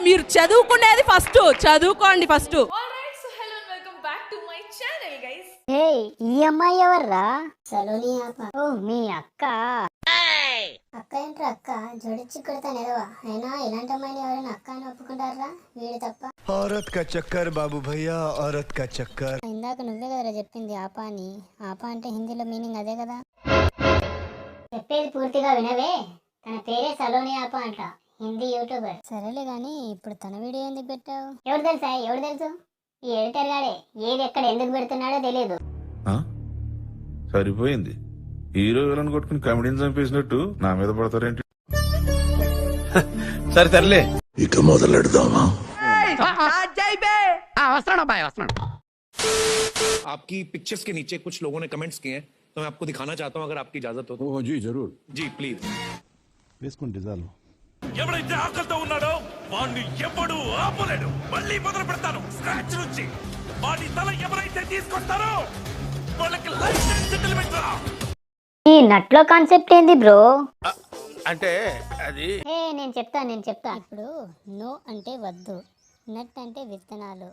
మీరు చదువుకునేది ఫస్ట్, చదువుకోండి ఫస్ట్. హే, ఈ అమ్మాయి ఎవర్రా? సలోని ఆప. ఓ మీ అక్క. అక్క ఏంట్రా అక్క? జోడించి కొడతాను ఎదవా. అయినా ఇలాంటి అమ్మాయిని ఎవరైనా అక్క అని ఒప్పుకుంటారా? వీడు తప్ప. औरत का चक्कर बाबू भैया, औरत का चक्कर. ఇందాక నువ్వే కదరా చెప్పింది ఆప అని. ఆప అంటే హిందీలో మీనింగ్ అదే కదా. చెప్పేది పూర్తిగా వినవే. తన పేరే సలోని ఆప అంట. హిందీ యూట్యూబర్. సరేలే గాని ఇప్పుడు తన వీడియో ఎందుకు పెట్టావు? ఎవరు తెలుసా? ఎవరు తెలుసు? ఈ ఎడిటర్ గాడే. ఏది ఎక్కడ ఎందుకు పెడుతున్నాడో తెలియదు. సరిపోయింది. హీరో విలన్ కొట్టుకుని కమెడీని చంపేసినట్టు నా మీద పడతారేంటి? సరే తరలే, ఇక మొదలెడదామా? आपकी पिक्चर्स के नीचे कुछ लोगों ने कमेंट्स किए हैं, तो मैं आपको दिखाना चाहता हूं, अगर आपकी इजाजत हो तो। जी जरूर जी प्लीज. వేసుకోండి డిజాలు. ఎవరైతే ఆకలితో ఉన్నాడో వాడిని ఎవడు ఆపలేడు. మళ్ళీ మొదలు పెడతాను స్క్రాచ్ నుంచి. వాడి తల ఎవరైతే తీసుకొస్తారో వాళ్ళకి లైఫ్ టైం సెటిల్మెంట్ రా. ఈ నట్లో కాన్సెప్ట్ ఏంది బ్రో? అంటే అది నేను చెప్తా. ఇప్పుడు నో అంటే వద్దు, నట్ అంటే విత్తనాలు.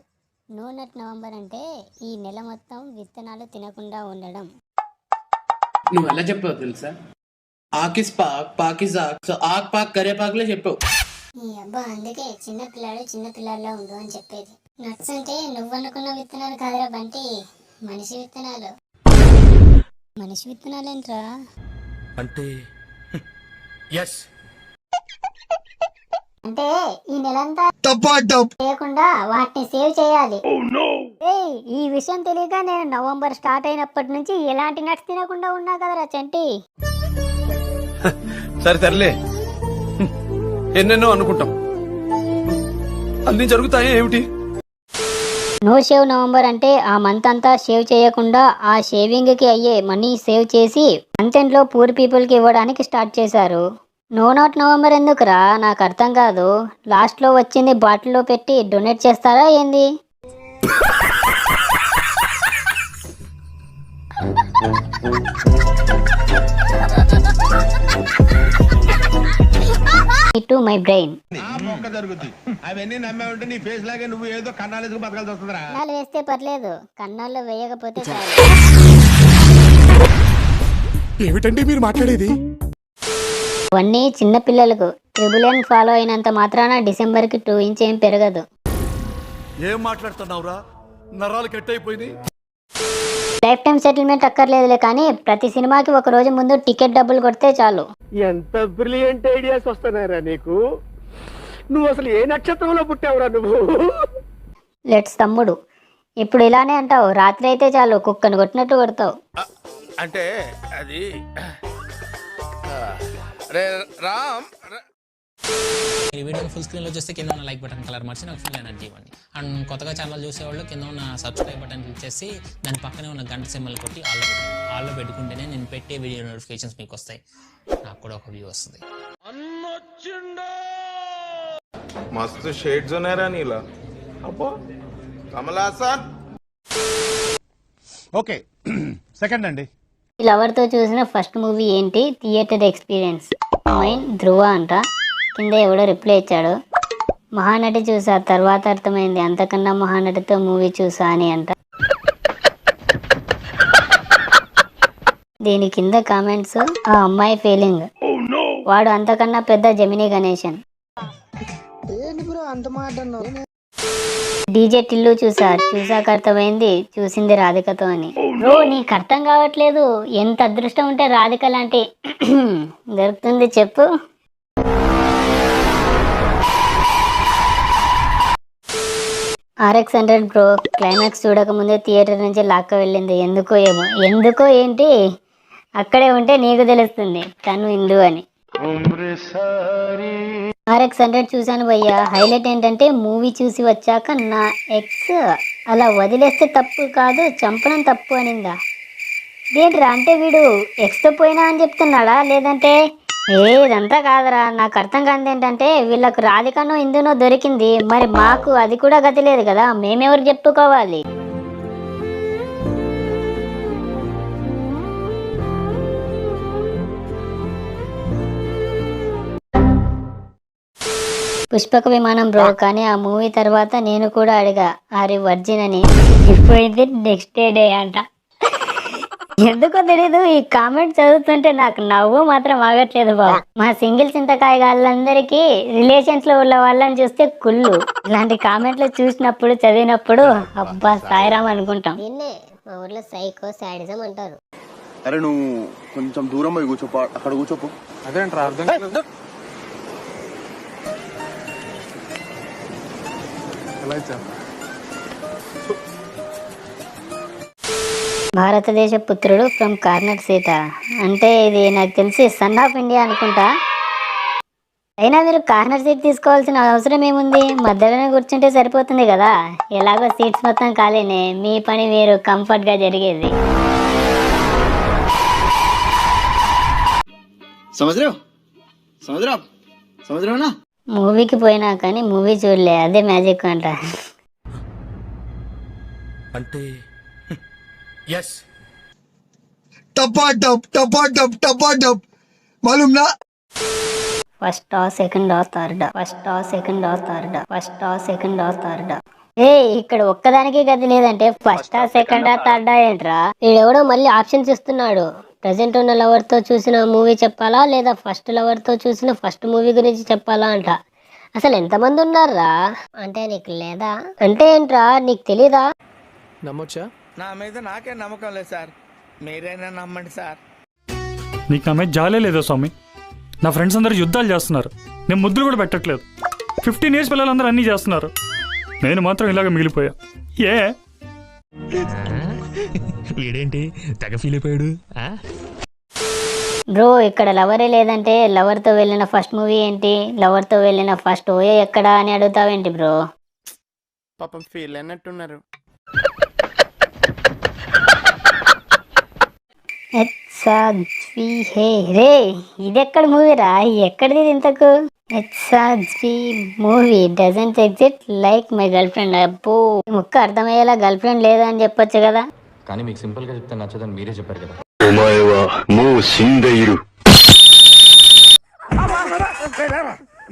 నో నట్ నవంబర్ అంటే ఈ నెల మొత్తం విత్తనాలు తినకుండా ఉండడం. నువ్వు ఎలా చెప్పావు తెలుసా? ఆకిస్ పాక్ పాకిస్ ఆక్, సో ఆక్ పాక్ కరే పాక్లే చెప్పావు. ఈ అబ్బా అందుకే చిన్న పిల్లాడిలా ఉండు అని చెప్పేది. నట్స్ అంటే నువ్వు అనుకున్న విత్తనాలు కాదురా బంటి, మనిషి విత్తనాలు. మనిషి విత్తనాలేంట్రా? అంటే ఎస్, అంటే ఈ నెలంతా చేయకుండా వాటిని సేవ్ చేయాలి. ఈ విషయం తెలియక నేను నవంబర్ స్టార్ట్ అయినప్పటి నుంచి ఎలాంటి నట్స్ తినకుండా ఉన్నా కదరా చంటి. సరే తరలే, ఎన్నెన్నో అనుకుంటాం, అన్ని జరుగుతాయి ఏమిటి? నో షేవ్ నవంబర్ అంటే ఆ మంత్ అంతా షేవ్ చేయకుండా ఆ షేవింగ్ కి అయ్యే మనీ సేవ్ చేసి కంటెంట్ లో పూర్ పీపుల్ కి ఇవ్వడానికి స్టార్ట్ చేశారు. నో నాట్ నవంబర్ ఎందుకురా? నాకు అర్థం కాదు. లాస్ట్ లో వచ్చింది బాటిల్లో పెట్టి డొనేట్ చేస్తారా ఏంది? To my brain. అవన్నీ నమ్మే ఉంటే నీ ఫేస్ లాగే నువ్వు ఏదో కన్నాలు బతకాల్సి వస్తుందిరా. కన్నాలు వేస్తే పర్లేదు, కన్నాల్లో వేయకపోతే చాలు. ఏమిటండి మీరు మాట్లాడేది? ఇవన్నీ చిన్న పిల్లలకు. ట్రిబులెన్ ఫాలో అయినంత మాత్రాన డిసెంబర్ కి 2 ఇంచ్ ఏం పెరగదు. ఏం మాట్లాడుతున్నావురా? నరాలు కట్ అయిపోయింది. లైఫ్ టైం సెటిల్మెంట్ అక్కర్లేదులే కానీ ప్రతి సినిమాకి ఒక రోజు ముందు టికెట్ డబ్బులు కొడితే చాలు. ఎంత బ్రిలియంట్ ఐడియాస్ వస్తున్నారా నీకు? నువ్వు అసలు ఏ నక్షత్రంలో పుట్టావురా నువ్వు? లెట్స్ తమ్ముడు, ఇప్పుడు ఇలానే అంటావు. రాత్రి అయితే చాలు కుక్కను కొట్టినట్టు కొడతావు. అంటే అది రామ్. ఈ వీడియోని ఫుల్ స్క్రీన్లో చూస్తే కింద ఉన్న లైక్ బటన్ కలర్ మార్చి నాకు ఫుల్ ఎనర్జీ ఇవ్వండి. అండ్ కొత్తగా ఛానల్ చూసేవాళ్ళు కింద ఉన్న సబ్స్క్రైబ్ బటన్ క్లిక్ చేసి దాని పక్కనే ఉన్న గంట సింబల్ కొట్టి ఆల్లో పెట్టుకుంటేనే నేను పెట్టే వీడియో నోటిఫికేషన్స్ మీకు వస్తాయి. నాకు కూడా ఒక వ్యూ వస్తుంది. మస్తు షేడ్స్ ఉన్నాయరా నీలా. అబ్బో కమల్ హాసన్. ఓకే సెకండ్ అండి. ఈ లవర్తో చూసిన ఫస్ట్ మూవీ ఏంటి? Theatre experience. మైన్ ధ్రువ అంట. కింద ఎవడో రిప్లై ఇచ్చాడు. మహానటి చూసా, తర్వాత అర్థమైంది అంతకన్నా మహానటితో మూవీ చూసా అని అంట. దీని కింద కామెంట్స్, ఆ అమ్మాయి ఫీలింగ్, వాడు అంతకన్నా పెద్ద జమినీ గణేశన్. డీజే టిల్లు చూసాక అర్థమైంది చూసింది రాధికతో అని. బ్రో నీకు అర్థం కావట్లేదు. ఎంత అదృష్టం ఉంటే రాధిక లాంటి దొరుకుతుంది చెప్పు. RX100 బ్రో క్లైమాక్స్ చూడకముందే థియేటర్ నుంచి లాక్క వెళ్ళింది. ఎందుకో ఏమో. ఎందుకో ఏంటి? అక్కడే ఉంటే నీకు తెలుస్తుంది తను హిందూ అని. RX100 చూశాను భయ్యా. హైలైట్ ఏంటంటే మూవీ చూసి వచ్చాక నా ఎక్స్ అలా వదిలేస్తే తప్పు కాదు, చంపడం తప్పు అనిందా. ఏంట్రా అంటే వీడు ఎక్స్తో పోయినా అని చెప్తున్నాడా, లేదంటే ఇదంతా కాదురా. నాకు అర్థం కాదు ఏంటంటే వీళ్ళకు రాధికనో హిందూనో దొరికింది, మరి మాకు అది కూడా గతి లేదు కదా, మేమెవరు చెప్పుకోవాలి? పుష్పక విమానం బ్రో, కానీ ఆ మూవీ తర్వాత నేను కూడా అడిగా ఆరి వర్జిన్ అని, అయిపోయింది నెక్స్ట్ డే అంట. ఎందుకో తెలీదు, ఈ కామెంట్ చదువుతుంటే నాకు నవ్వు మాత్రం ఆగట్లేదు బాబు. మా సింగిల్ చింతకాయ వాళ్ళందరికీ రిలేషన్స్ లో ఉన్న వాళ్ళని చూస్తే కుళ్ళు. ఇలాంటి కామెంట్లు చూసినప్పుడు చదివినప్పుడు అబ్బా సాయిరామ్ అనుకుంటాం. దీన్నే మా ఊర్లో సైకో సాడిజం అంటారు. అరే నువ్వు కొంచెం దూరం పోయి కూర్చోపో, అక్కడ కూర్చోపో. అదేంట్రా అర్థం భారతదేశ పుత్రుడు ఫ్రమ్ కార్నర్ సీత అంటే ఇది నాకు తెలిసి సన్ ఆఫ్ ఇండియా అనుకుంటా. అయినా మీరు కార్నర్ సీట్ తీసుకోవాల్సిన అవసరం ఏముంది, మధ్యలోనే కూర్చుంటే సరిపోతుంది కదా. ఎలాగో సీట్స్ మొత్తం ఖాళీనే, మీ పని మీరు కంఫర్ట్ గా జరిగేది. మూవీకి పోయినా కానీ మూవీ చూడలే, అదే మ్యాజిక్ అంట. అంటే ఎస్ टपाटप टपाटप टपाटप मालूम ना first second third, first second third, first second third. ఏ ఇక్కడ ఒక్కదానికి గది లేదంటే ఫస్ట్ సెకండ్ థర్డ్ ఏంట్రా? వీడెవడో మళ్ళీ ఆప్షన్స్ ఇస్తున్నాడు. ప్రెసెంట్ ఉన్న లవర్ తో చూసిన మూవీ చెప్పాలా లేదా ఫస్ట్ లవర్ తో చూసిన ఫస్ట్ మూవీ గురించి చెప్పాలా అంట. అసలు ఎంతమంది ఉన్నారా? అంటే నీకు లేదా అంటే ఏంట్రా, నీకు తెలీదా? నమ్మొచ్చా? నా మీద నాకే నమ్మకం లేదు సార్, మీరైనా నమ్మండి సార్. నీకు నా మీద జాలే లేదా స్వామి? నా ఫ్రెండ్స్ అందరూ యుద్ధాలు చేస్తున్నారు, నేను ముద్దులు కూడా పెట్టట్లేదు. 15 years పిల్లలందరూ అన్నీ చేస్తున్నారు, నేను మాత్రం ఇలాగ మిగిలిపోయా. ఏ వీడేంటి తెగ ఫీల్ అయిపోయాడు? బ్రో ఇక్కడ లవరే లేదంటే లవర్ తో వెళ్ళిన ఫస్ట్ మూవీ ఏంటి, లవర్ తో వెళ్ళిన ఫస్ట్ ఓఏ ఎక్కడా అని అడుగుతావేంటి బ్రో? పాపం ఫీల్ అన్నట్టున్నారు. రే ఇదెక్కడ మూవీరా, ఎక్కడిది ఇంతకు? Movie doesn't exit like my girl friend. అబ్బో ముక్క అర్థమయ్యేలా గర్ల్ ఫ్రెండ్ లేదా అని చెప్పొచ్చు కదా. కానీ మీకు సింపుల్ గా చెప్తే నచ్చదని మీరే చెప్పారు కదా.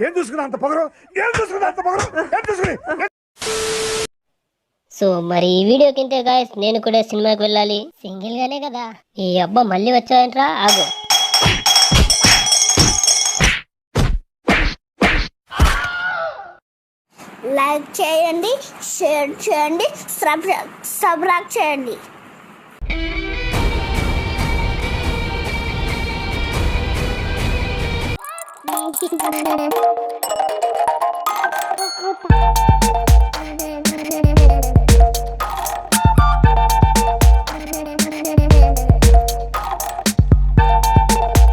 ఏం చూసుకున్నా అంత పొగరు, ఏం చూసుకున్నా అంత పొగరు, ఏం చూసుకుని. సో మరి ఈ వీడియో కింటే గాయస్ నేను కూడా సినిమాకి వెళ్ళాలి, సింగిల్ గానే కదా. ఈ అబ్బా మళ్ళీ వచ్చాయంట్రా, ఆగు. లైక్ చేయండి, షేర్ చేయండి, సబ్స్క్రైబ్ చేయండి.